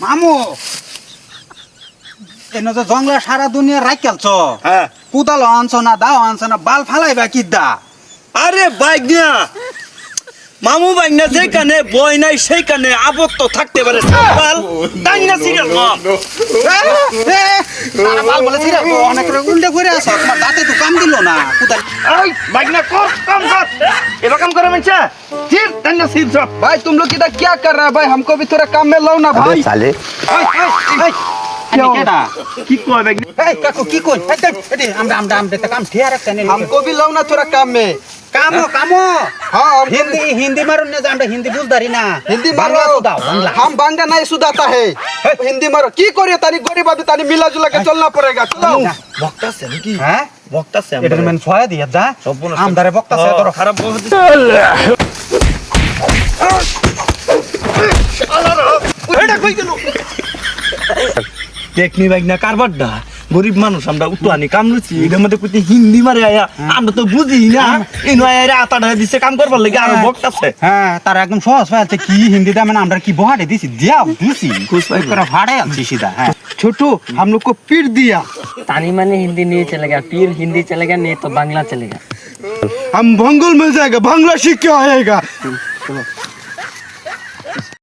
মামু এনে তো জঙ্গলা সারা দুনিয়া রাখেলছ হ্যাঁ কুদাল আনছ না দাও আনছ না বাল ফালাইবা কি দা আরে বাইক না মামু বাইক না যেখানে বই নাই সেইখানে আবদ্ধ থাকতে পারে বাল তাই না সিরিয়াল মম সারা বাল বলে ছিড়া অনেক উল্টে করে আছ তোমার দাঁতে তো কাম দিল না কুদাল এই বাইক না কর কাম কর এবার কাম করে মানছে ঠিক তাই না সিরিয়াল সব भाई तुम लोग इधर क्या कर रहा है भाई हमको भी थोड़ा काम में लो ना भाई साले কেডা কি কয় বাইক এই কাকু কি কই এডি আমরা তে কাম ঠিয়া রাখতে নে हमको भी लो ना थोड़ा काम में কামো हाँ हमको হিন্দি হিন্দি মারুন না আমরা হিন্দি বুঝদারি না हिंदी বাংলা मारो দাও বাংলা हम बांग्ला नहीं सुधाता है हिंदी मारो की करिए तानी गरीब आदमी तानी मिला जुला के चलना पड़ेगा चलो বক্তাছে নাকি হ্যাঁ বক্তাছে এটা মেন ছয় দিয়া যা আমদারে বক্তাছে তোর খারাপ বলছিস এটা কই গেল দেখনি বাইক না কারবারটা গরিব মানুষ আমরা উত্তরানি কাম লুচি এটার মধ্যে কইতে হিন্দি মারে আয়া আমরা তো বুঝি না এই নয় আতাটা দিছে কাম করবার লাগে আর বকতাছে হ্যাঁ তার একদম সহজ হয়েছে কি হিন্দিতে মানে আমরা কি বহাড়ে দিছি দিয়া দিছি খুশ ভাই। করে ভাড়ে আনছি সিধা হ্যাঁ छोटू हम लोग को पीट दिया तानी माने हिंदी नहीं चलेगा फिर हिंदी चलेगा नहीं तो बांग्ला चलेगा हम भंगुल में जाएगा बांग्ला सीख के आएगा